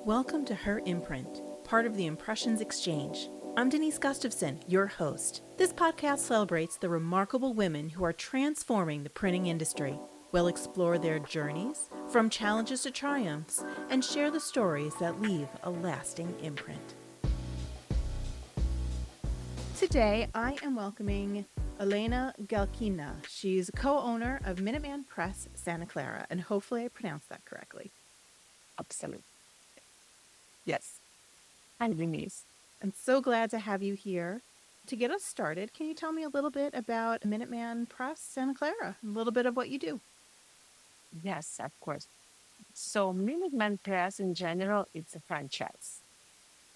Welcome to Her Imprint, part of the Impressions Exchange. I'm Denise Gustafson, your host. This podcast celebrates the remarkable women who are transforming the printing industry. We'll explore their journeys, from challenges to triumphs, and share the stories that leave a lasting imprint. Today, I am welcoming Elena Galkina. She's a co-owner of Minuteman Press Santa Clara, and hopefully I pronounced that correctly. Absolutely. Yes. Hi, Denise. I'm so glad to have you here. To get us started, can you tell me a little bit about Minuteman Press Santa Clara, a little bit of what you do? Yes, of course. So Minuteman Press in general, it's a franchise.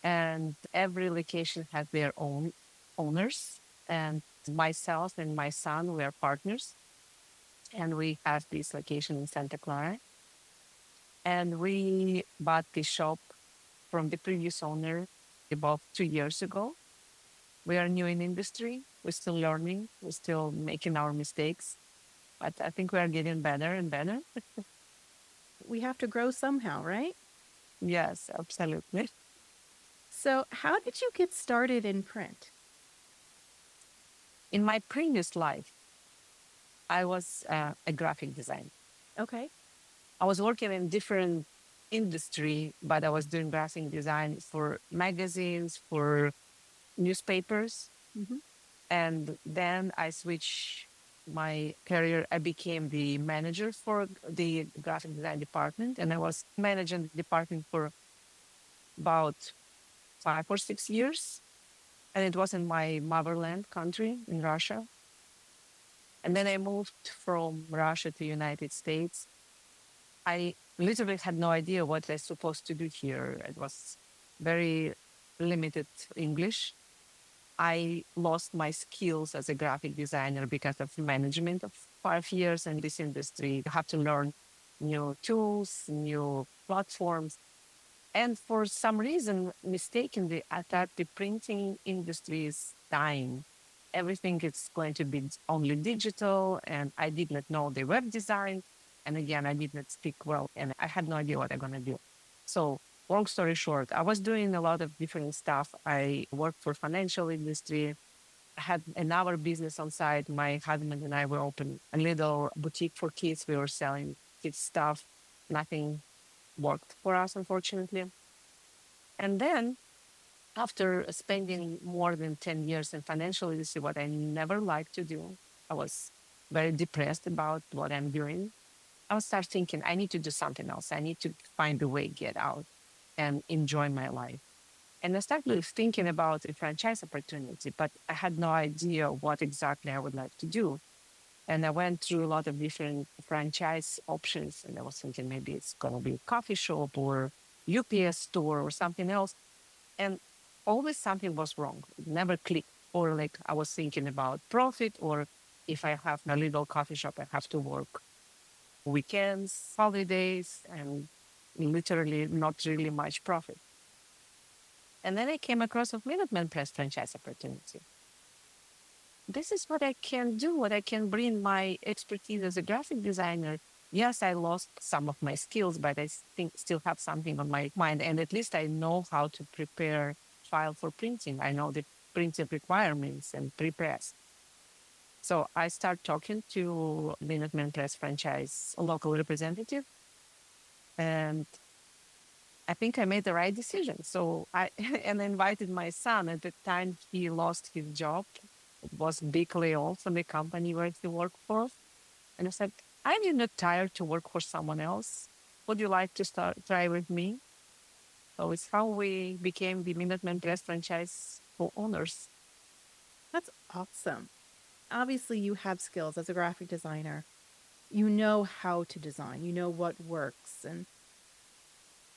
And every location has their own owners. And myself and my son, we are partners. And we have this location in Santa Clara. And we bought the shop from the previous owner about 2 years ago. We are new in industry. We're still learning. We're still making our mistakes. But I think we are getting better and better. We have to grow somehow, right? Yes, absolutely. So, how did you get started in print? In my previous life, I was a graphic designer. Okay. I was working in different industry, but I was doing graphic design for magazines, for newspapers. Mm-hmm. And then I switched my career. I became the manager for the graphic design department, and I was managing the department for about 5 or 6 years. And it was in my motherland country in Russia. And then I moved from Russia to United States. I literally had no idea what I was supposed to do here. It was very limited English. I lost my skills as a graphic designer because of management of 5 years in this industry. You have to learn new tools, new platforms. And for some reason, mistakenly, I thought the printing industry is dying. Everything is going to be only digital, and I did not know the web design. And again, I did not speak well, and I had no idea what I'm going to do. So, long story short, I was doing a lot of different stuff. I worked for financial industry. I had another business on side. My husband and I were open a little boutique for kids. We were selling kids stuff. Nothing worked for us, unfortunately. And then after spending more than 10 years in financial industry, what I never liked to do, I was very depressed about what I'm doing. I would start thinking, I need to do something else. I need to find a way, get out and enjoy my life. And I started thinking about a franchise opportunity, but I had no idea what exactly I would like to do. And I went through a lot of different franchise options. And I was thinking maybe it's going to be a coffee shop or UPS store or something else. And always something was wrong. It never clicked. Or like I was thinking about profit, or if I have a little coffee shop, I have to work weekends, holidays, and literally not really much profit. And then I came across a Minuteman Press franchise opportunity. This is what I can do, what I can bring my expertise as a graphic designer. Yes, I lost some of my skills, but I think still have something on my mind. And at least I know how to prepare file for printing. I know the printing requirements and pre-press. So I start talking to Minuteman Press franchise local representative, and I think I made the right decision. So I and I invited my son. At the time, he lost his job. It was big layoff from the company where he worked for. And I said, I'm not tired to work for someone else. Would you like to try with me? So it's how we became the Minuteman Press franchise owners. That's awesome. Obviously, you have skills as a graphic designer. You know how to design, you know what works. And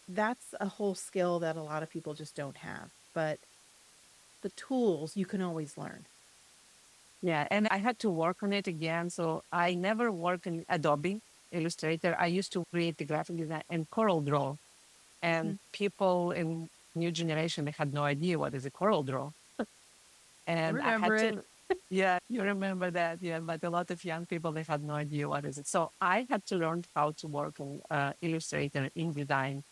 that's a whole skill that a lot of people just don't have. But the tools you can always learn. Yeah, and I had to work on it again. So I never worked in Adobe Illustrator. I used to create the graphic design in CorelDRAW. And people in new generation, they had no idea what is a CorelDRAW. And I remember had it. to, yeah, you remember that. Yeah, but a lot of young people, they had no idea what is it. So I had to learn how to work in Illustrator, InDesign.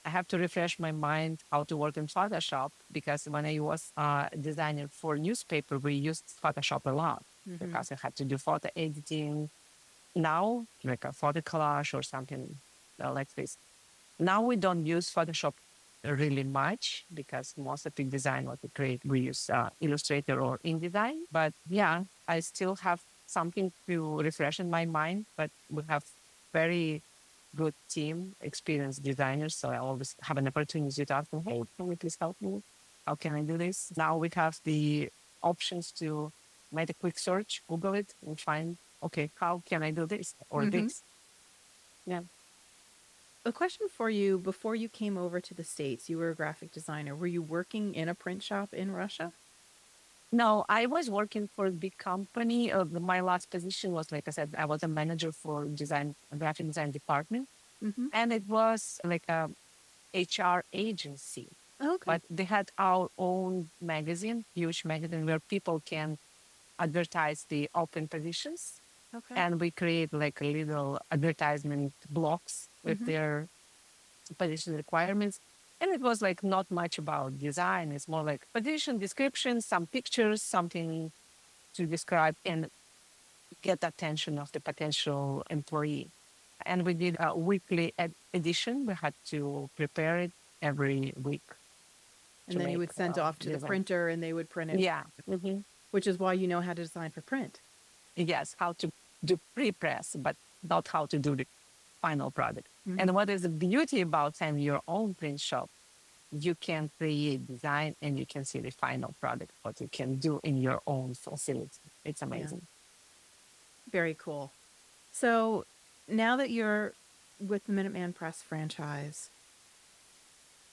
I have to refresh my mind how to work in Photoshop because when I was a designer for newspaper, we used Photoshop a lot Mm-hmm. because I had to do photo editing. Now, like a photo collage or something like this. Now we don't use Photoshop really much because most of the design what we create, we use Illustrator or InDesign. But yeah, I still have something to refresh in my mind, but we have very good team, experienced designers. So I always have an opportunity to ask them, hey, can you please help me? How can I do this? Now we have the options to make a quick search, Google it, and find, okay, how can I do this or Mm-hmm. this? Yeah. A question for you: before you came over to the States, you were a graphic designer. Were you working in a print shop in Russia? No, I was working for a big company. My last position was, like I said, I was a manager for design, graphic design department, Mm-hmm. and it was like a HR agency. Okay. But they had our own magazine, huge magazine where people can advertise the open positions, Okay. and we create like a little advertisement blocks with Mm-hmm. their position requirements. And it was like not much about design. It's more like position description, some pictures, something to describe and get the attention of the potential employee. And we did a weekly edition. We had to prepare it every week And to then you make would send off to the design. printer and they would print it, Yeah. which is why you know how to design for print. Yes, how to do pre-press, but not how to do the final product. Mm-hmm. And what is the beauty about having your own print shop? You can create design and you can see the final product, what you can do in your own facility. It's Yeah. amazing. Very cool. So now that you're with the Minuteman Press franchise,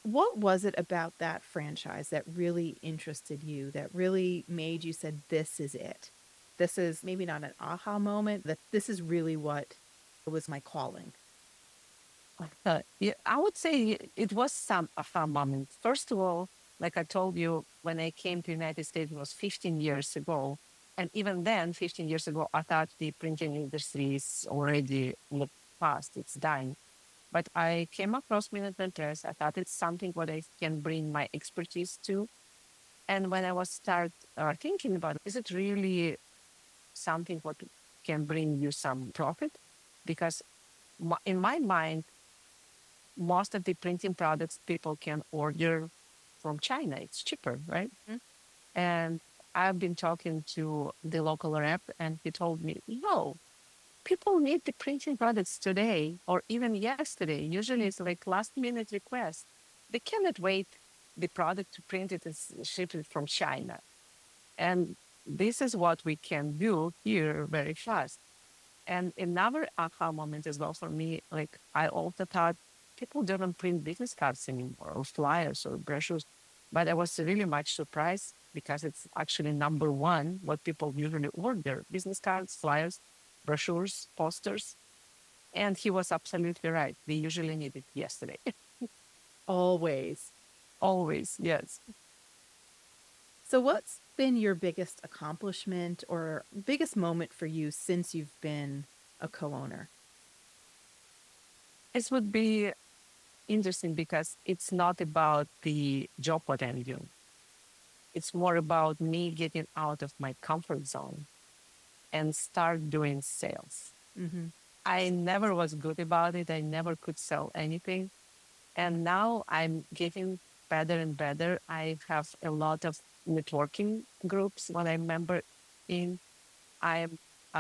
what was it about that franchise that really interested you, that really made you said, this is it? This is maybe not an aha moment, that this is really what was my calling. Yeah, I would say it was some aha moment. First of all, like I told you, when I came to United States, it was 15 years ago. And even then, 15 years ago, I thought the printing industry is already in the past, it's dying. But I came across Minuteman Press. I thought it's something what I can bring my expertise to. And when I was start thinking about, is it really something what can bring you some profit? Because in my mind, most of the printing products people can order from China. It's cheaper, right? Mhm. And I've been talking to the local rep, and he told me, no, people need the printing products today or even yesterday. Usually it's like last minute request. They cannot wait the product to print it and ship it from China. And this is what we can do here very fast. And another aha moment as well for me, like I also thought people don't print business cards anymore or flyers or brochures. But I was really much surprised because it's actually number one what people usually order: business cards, flyers, brochures, posters. And he was absolutely right. They usually need it yesterday. Always. Always, yes. So, what's been your biggest accomplishment or biggest moment for you since you've been a co owner? It would be interesting because it's not about the job what I'm doing. It's more about me getting out of my comfort zone and start doing sales. Mm-hmm. I never was good about it. I never could sell anything. And now I'm getting better and better. I have a lot of networking groups when I'm member in. I'm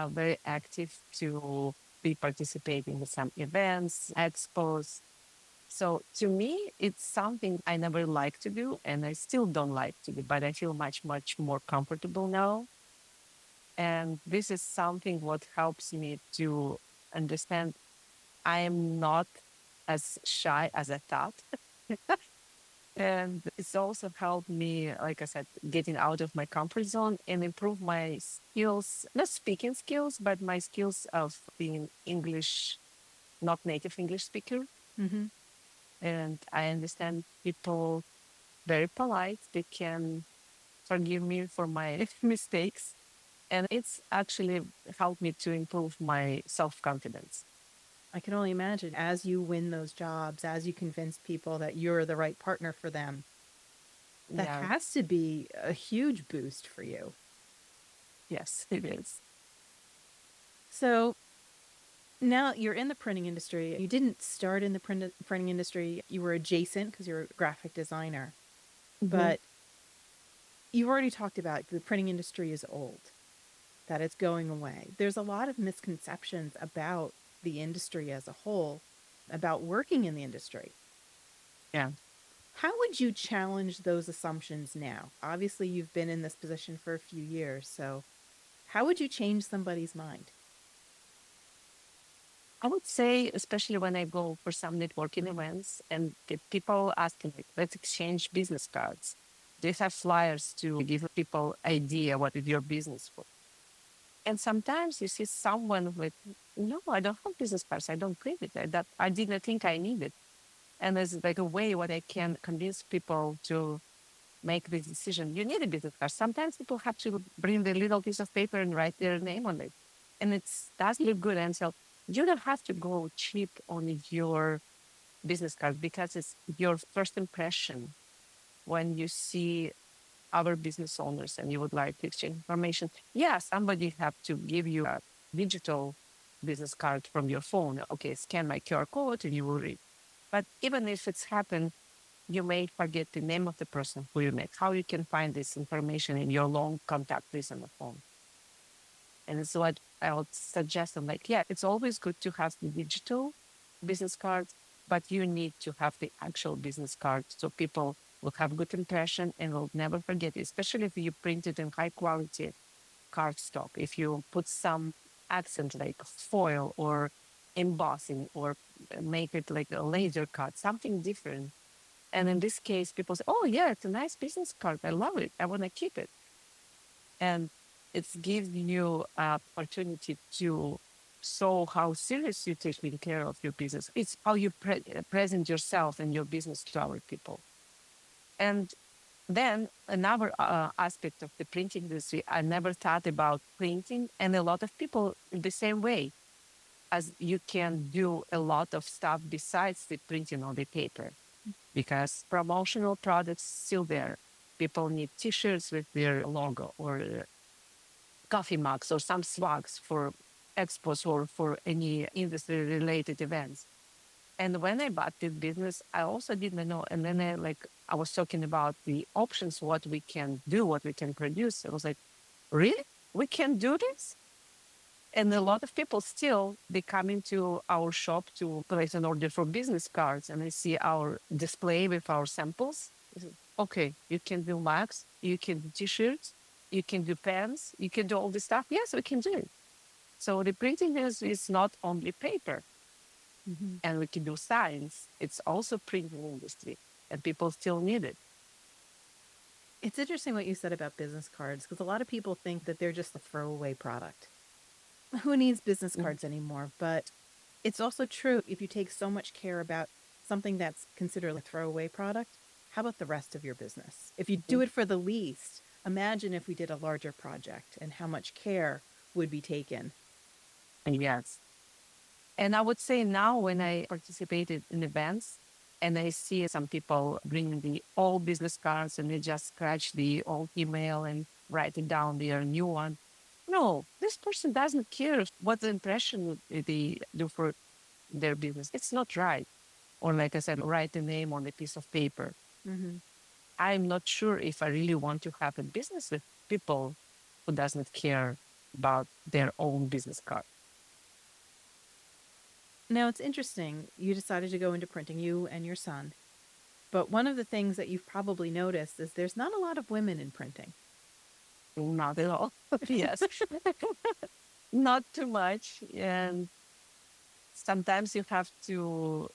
very active to be participating in some events, expos. So to me, it's something I never liked to do and I still don't like to do, but I feel much, much more comfortable now. And this is something what helps me to understand I am not as shy as I thought. And it's also helped me, like I said, getting out of my comfort zone and improve my skills, not speaking skills, but my skills of being English, not native English speaker. Mm-hmm. And I understand people very polite. They can forgive me for my mistakes. And it's actually helped me to improve my self confidence. I can only imagine as you win those jobs, as you convince people that you're the right partner for them, that Yeah, has to be a huge boost for you. yes, it is. So now you're in the printing industry. You didn't start in the printing industry. You were adjacent because you're a graphic designer. Hmm. But you've already talked about the printing industry is old, that it's going away. There's a lot of misconceptions about the industry as a whole, about working in the industry. Yeah. How would you challenge those assumptions now? Obviously, you've been in this position for a few years. So, how would you change somebody's mind? I would say, especially when I go for some networking events and people ask me, let's exchange business cards. Do you have flyers to give people idea what is your business for? And sometimes you see someone with, no, I don't have business cards. I don't print it. I didn't think I need it. And there's like a way what I can convince people to make this decision. You need a business card. Sometimes people have to bring the little piece of paper and write their name on it. And it does look good. And so you don't have to go cheap on your business card because it's your first impression when you see other business owners and you would like to exchange information. Yeah, somebody have to give you a digital business card from your phone. Okay, scan my QR code and you will read. But even if it's happened, you may forget the name of the person who you met, how you can find this information in your long contact list on the phone. And it's what I would suggest. I'm like, yeah, it's always good to have the digital business card, but you need to have the actual business card so people will have good impression and will never forget it, especially if you print it in high quality cardstock. If you put some accent like foil or embossing or make it like a laser cut, something different. And in this case, people say, oh, yeah, it's a nice business card. I love it. I want to keep it. And it gives you an opportunity to show how serious you're taking care of your business. It's how you present yourself and your business to our people. And then another aspect of the printing industry, I never thought about printing, and a lot of people in the same way, as you can do a lot of stuff besides the printing on the paper, because promotional products still there. People need T-shirts with their logo or coffee mugs or some swags for expos or for any industry-related events. And when I bought this business, I also didn't know. And then I was talking about the options, what we can do, what we can produce. I was like, really? We can do this? And a lot of people still, they come into our shop to place an order for business cards and they see our display with our samples. They say, okay, you can do mugs, you can do t-shirts, you can do pens, you can do all this stuff. Yes, we can do it. So the printing is not only paper, Mhm. and we can do signs. It's also printing industry and people still need it. It's interesting what you said about business cards because a lot of people think that they're just a throwaway product. Who needs business Mhm. cards anymore? But it's also true if you take so much care about something that's considered a throwaway product, how about the rest of your business? If you do Mhm. it for the least, imagine if we did a larger project and how much care would be taken. And yes. And I would say now when I participated in events and I see some people bringing the old business cards and they just scratch the old email and write it down their new one. No, this person doesn't care what the impression they do for their business. It's not right. Or like I said, write a name on a piece of paper. Hmm. I'm not sure if I really want to have a business with people who doesn't care about their own business card. Now, it's interesting. You decided to go into printing, you and your son. But one of the things that you've probably noticed is there's not a lot of women in printing. Not at all. Yes. Not too much. And sometimes you have to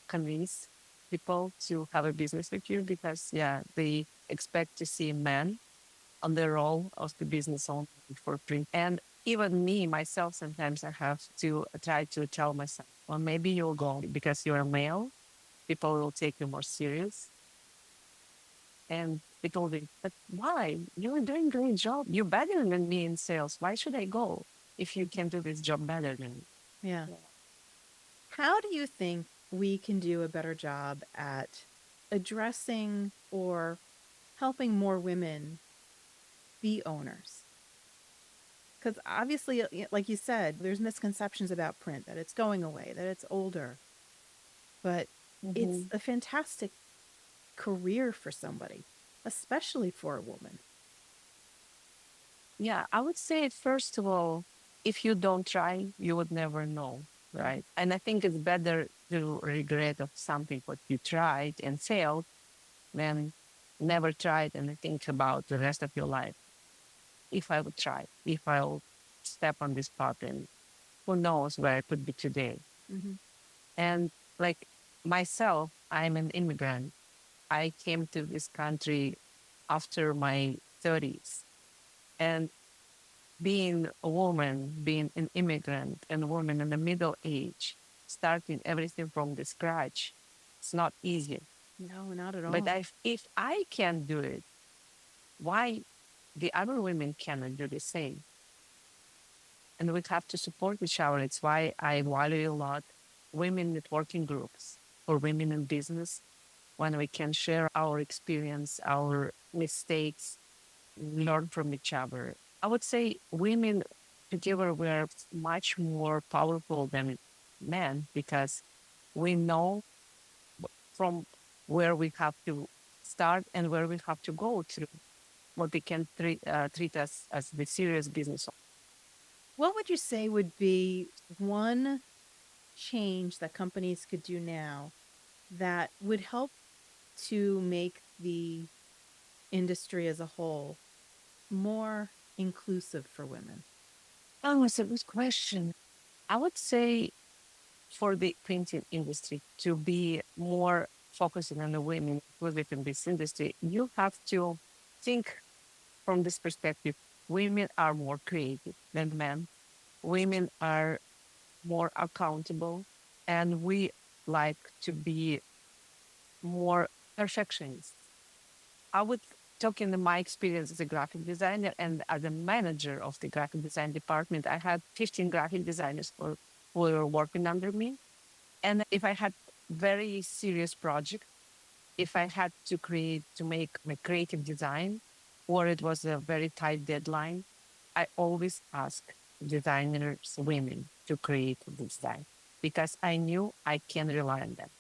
convince people to have a business with you because, yeah, they expect to see men on the role of the business owner for print. And even me, myself, sometimes I have to try to tell myself, well, maybe you'll go because you're a male, people will take you more serious. And they told me, but why? You're doing a great job. You're better than me in sales. Why should I go if you can do this job better than me? Yeah. Yeah. How do you think we can do a better job at addressing or helping more women be owners? Because obviously, like you said, there's misconceptions about print that it's going away, that it's older, but it's Mhm. a fantastic career for somebody, especially for a woman. Yeah, I would say, first of all, if you don't try, you would never know, Mhm. right? And I think it's better to regret of something what you tried and failed than never tried and think about the rest of your life. If I would try, if I'll step on this path, and who knows where I could be today. Mhm. And like myself, I'm an immigrant. I came to this country after my 30s. And being a woman, being an immigrant and a woman in the middle age, starting everything from the scratch, it's not easy. No, not at But all. if I can do it, why the other women cannot do the same? And we have to support each other. It's why I value a lot women networking groups for women in business, when we can share our experience, our mistakes, learn from each other. I would say women together were much more powerful than men, because we know from where we have to start and where we have to go to, what they can treat us as the serious business. What would you say would be one change that companies could do now that would help to make the industry as a whole more inclusive for women? Oh, it's a good question. I would say for the printing industry to be more focusing on the women within this industry, you have to think from this perspective. Women are more creative than men. Women are more accountable, and we like to be more perfectionists. I would talk in my experience as a graphic designer and as a manager of the graphic design department. I had 15 graphic designers who were working under me. And if I had very serious project, if I had to make a creative design, or it was a very tight deadline, I always ask designers, women, to create the design, because I knew I can rely on them.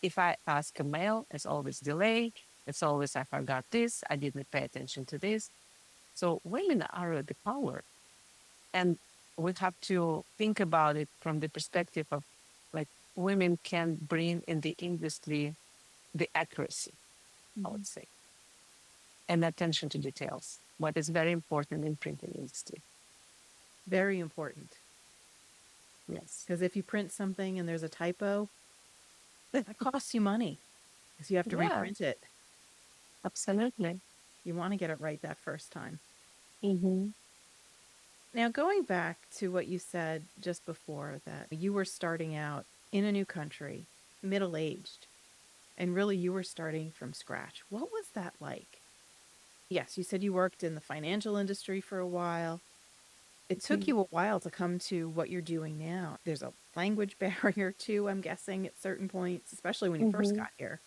If I ask a male, it's always delayed. It's always, I forgot this, I didn't pay attention to this. So women are the power. And we have to think about it from the perspective of, like, women can bring in the industry the accuracy, I Mhm. would say, and attention to details, what is very important in printing industry. Very important. Yes. Because if you print something and there's a typo, that costs you money because you have to Yeah, reprint it. absolutely. You want to get it right that first time. Mm-hmm. Now, going back to what you said just before, that you were starting out in a new country, middle aged, and really you were starting from scratch. What was that like? Yes, you said you worked in the financial industry for a while. It took you a while to come to what you're doing now. There's a language barrier too, I'm guessing, at certain points, especially when you first Mm-hmm. got here.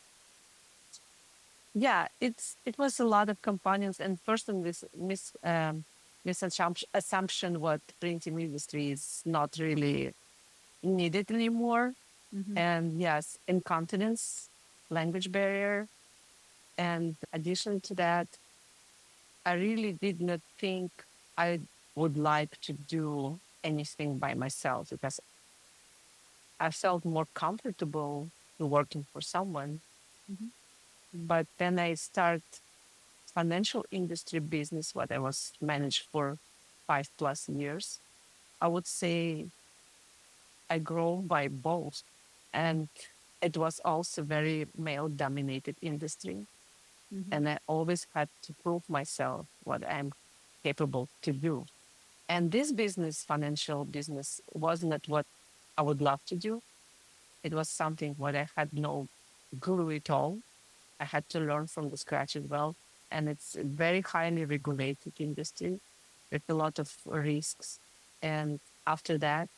Yeah, it was a lot of companions, and first in this misassumption what printing industry is not really needed anymore. Hmm. And yes, incontinence, language barrier, and addition to that, I really did not think I would like to do anything by myself, because I felt more comfortable to working for someone. Hmm. But then I start financial industry business, what I was managed for 5+ years. I would say I grow by both. And it was also very male dominated industry. Hmm. And I always had to prove myself what I'm capable to do. And this business, financial business, was not what I would love to do. It was something what I had no clue at all. I had to learn from the scratch as well. And it's a very highly regulated industry with a lot of risks. And after that,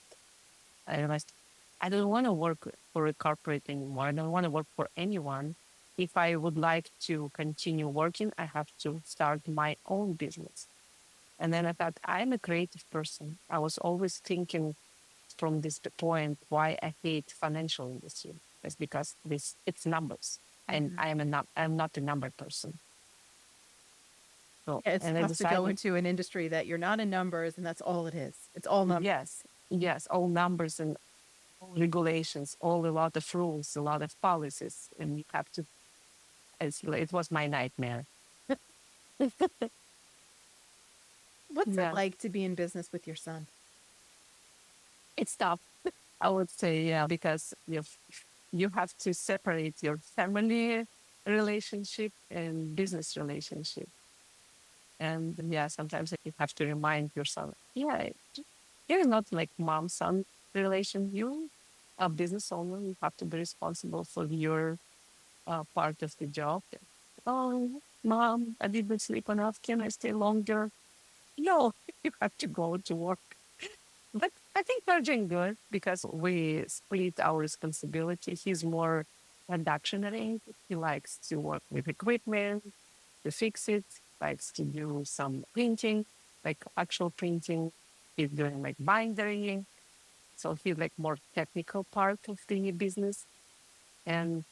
I realized I don't want to work for a corporate anymore. I don't want to work for anyone. If I would like to continue working, I have to start my own business. And then I thought, I'm a creative person. I was always thinking from this point why I hate financial industry. It's because it's numbers, and Mhm. I'm not a number person. So, Yeah, it's and I tough to go decided, into an industry that you're not in numbers and that's all it is. It's all numbers. yes, yes, all numbers and all regulations, all a lot of rules, a lot of policies, and you have to. It was my nightmare. What's it Yeah, like to be in business with your son? it's tough. I would say, yeah, because you have to separate your family relationship and business relationship. And yeah, sometimes you have to remind your son, yeah, you're not like mom son relation. You a business owner. You have to be responsible for your part of the job. Oh, mom, I didn't sleep enough. Can I stay longer? No, you have to go to work. But I think we're doing good because we split our responsibility. He's more production oriented. He likes to work with equipment, to fix it, likes to do some printing, like actual printing. He's doing like bindering. So he's like more technical part of the business. And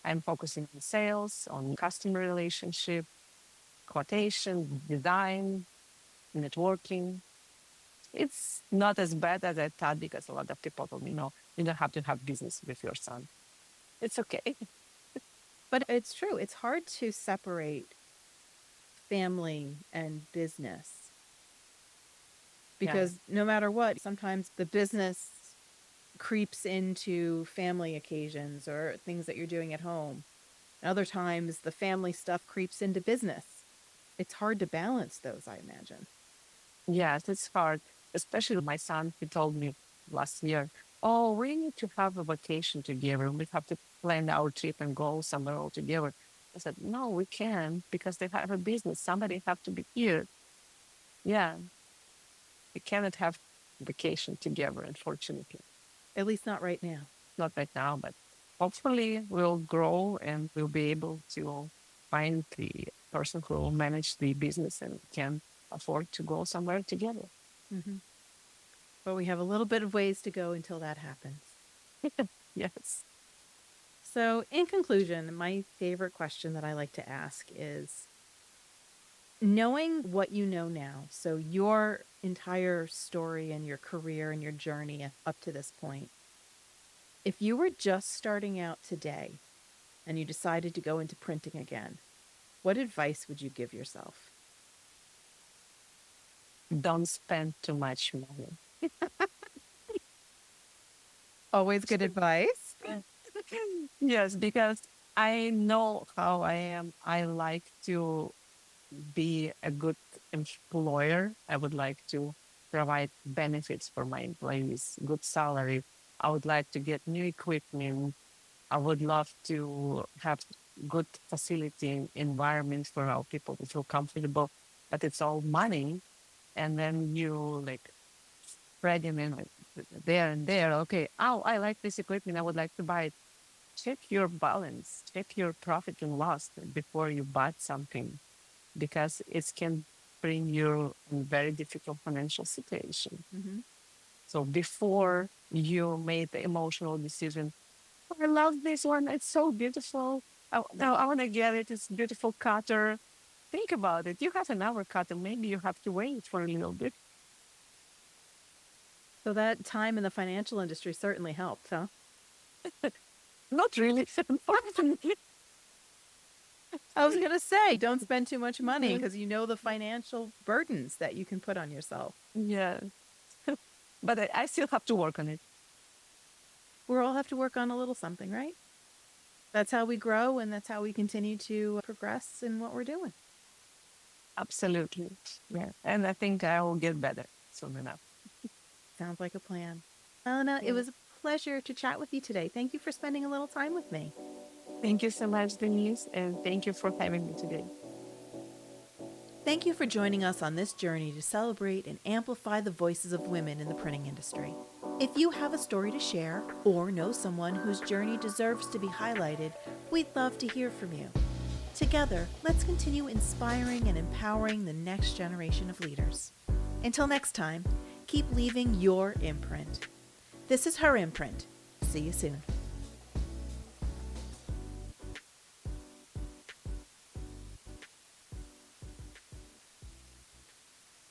I'm focusing on sales, on customer relationship, quotation, design, networking. It's not as bad as I thought because a lot of people told me, no, you don't have to have business with your son. It's okay. But it's true. It's hard to separate family and business Yeah. because no matter what, sometimes the business creeps into family occasions or things that you're doing at home. Other times the family stuff creeps into business. It's hard to balance those, I imagine. Yes, it's hard. Especially my son, he told me last year, oh, we need to have a vacation together. We have to plan our trip and go somewhere all together. I said, no, we can't because they have a business. Somebody have to be here. Yeah, we cannot have vacation together, unfortunately. At least not right now. Not right now, but hopefully we'll grow and we'll be able to find the person who will manage the business and can afford to go somewhere together. Hmm. But we have a little bit of ways to go until that happens. Yes. So, in conclusion, my favorite question that I like to ask is knowing what you know now, so your entire story and your career and your journey up to this point, if you were just starting out today and you decided to go into printing again, what advice would you give yourself? Don't spend too much money. Always good advice. Yes, because I know how I am. I like to be a good employer. I would like to provide benefits for my employees, good salary. I would like to get new equipment. I would love to have good facility environment for our people to feel comfortable. But it's all money, and then you like spreading in there and there. Okay, oh, I like this equipment. I would like to buy it. Check your balance, check your profit and loss before you buy something because it can bring you in a very difficult financial situation. Hmm. So before you made the emotional decision, "Oh, I love this one. It's so beautiful. Now I want to get it. It's beautiful cutter. Think about it. You have an hour cutter. Maybe you have to wait for a little bit. So, that time in the financial industry certainly helped, huh? Not really, unfortunately. I was going to say, don't spend too much money because you know the financial burdens that you can put on yourself. Yeah, but I still have to work on it. We all have to work on a little something, right? That's how we grow and that's how we continue to progress in what we're doing. Absolutely. Yeah. And I think I will get better soon enough. Sounds like a plan. Elena, it Yeah. was a pleasure to chat with you today. Thank you for spending a little time with me. Thank you so much, Denise. And thank you for having me today. Thank you for joining us on this journey to celebrate and amplify the voices of women in the printing industry. If you have a story to share or know someone whose journey deserves to be highlighted, we'd love to hear from you. Together, let's continue inspiring and empowering the next generation of leaders. Until next time, keep leaving your imprint. This is Her Imprint. See you soon.